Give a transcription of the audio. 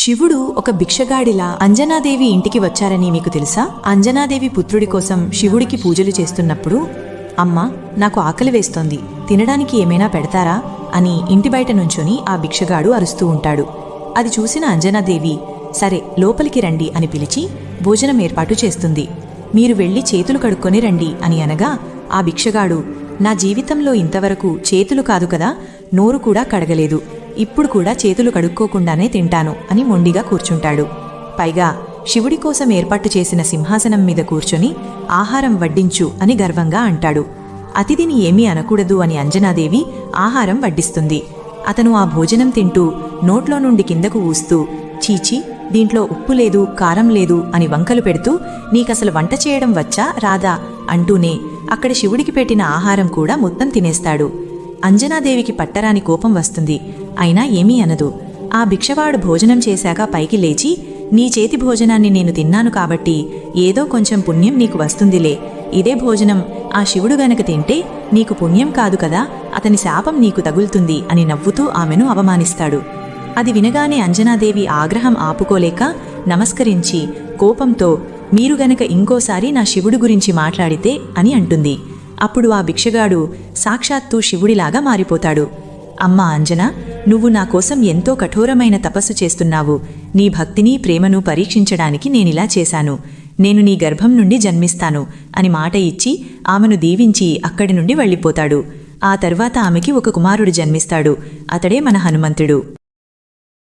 శివుడు ఒక భిక్షగాడిలా అంజనాదేవి ఇంటికి వచ్చారని మీకు తెలుసా? అంజనాదేవి పుత్రుడి కోసం శివుడికి పూజలు చేస్తున్నప్పుడు, అమ్మా, నాకు ఆకలి వేస్తోంది, తినడానికి ఏమైనా పెడతారా అని ఇంటి బయట నుంచొని ఆ భిక్షగాడు అరుస్తూ ఉంటాడు. అది చూసిన అంజనాదేవి, సరే లోపలికి రండి అని పిలిచి భోజనం ఏర్పాటు చేస్తుంది. మీరు వెళ్లి చేతులు కడుక్కొని రండి అని అనగా ఆ భిక్షగాడు, నా జీవితంలో ఇంతవరకు చేతులు కాదు కదా, నోరు కూడా కడగలేదు, ఇప్పుడు కూడా చేతులు కడుక్కోకుండానే తింటాను అని మొండిగా కూర్చుంటాడు. పైగా శివుడి కోసం ఏర్పాటు చేసిన సింహాసనం మీద కూర్చొని ఆహారం వడ్డించు అని గర్వంగా అంటాడు. అతిథిని ఏమీ అనకూడదు అని అంజనాదేవి ఆహారం వడ్డిస్తుంది. అతను ఆ భోజనం తింటూ నోట్లో నుండి కిందకు ఊస్తూ, చీచి, దీంట్లో ఉప్పు లేదు, కారం లేదు అని వంకలు పెడుతూ, నీకసలు వంట చేయడం వచ్చా రాదా అంటూనే అక్కడ శివుడికి పెట్టిన ఆహారం కూడా మొత్తం తినేస్తాడు. అంజనాదేవికి పట్టరాని కోపం వస్తుంది. అయినా ఏమీ అనదు. ఆ భిక్షవాడు భోజనం చేశాక పైకి లేచి, నీ చేతి భోజనాన్ని నేను తిన్నాను కాబట్టి ఏదో కొంచెం పుణ్యం నీకు వస్తుందిలే, ఇదే భోజనం ఆ శివుడు గనక తింటే నీకు పుణ్యం కాదు కదా, అతని శాపం నీకు తగులుతుంది అని నవ్వుతూ ఆమెను అవమానిస్తాడు. అది వినగానే అంజనాదేవి ఆగ్రహం ఆపుకోలేక నమస్కరించి కోపంతో, మీరు గనక ఇంకోసారి నా శివుడు గురించి మాట్లాడితే అని అంటుంది. అప్పుడు ఆ భిక్షగాడు సాక్షాత్తు శివుడిలాగా మారిపోతాడు. అమ్మా అంజన, నువ్వు నా కోసం ఎంతో కఠోరమైన తపస్సు చేస్తున్నావు. నీ భక్తిని ప్రేమను పరీక్షించడానికి నేనిలా చేశాను. నేను నీ గర్భం నుండి జన్మిస్తాను అని మాట ఇచ్చి ఆమెను దీవించి అక్కడి నుండి వెళ్ళిపోతాడు. ఆ తర్వాత ఆమెకి ఒక కుమారుడు జన్మిస్తాడు. అతడే మన హనుమంతుడు.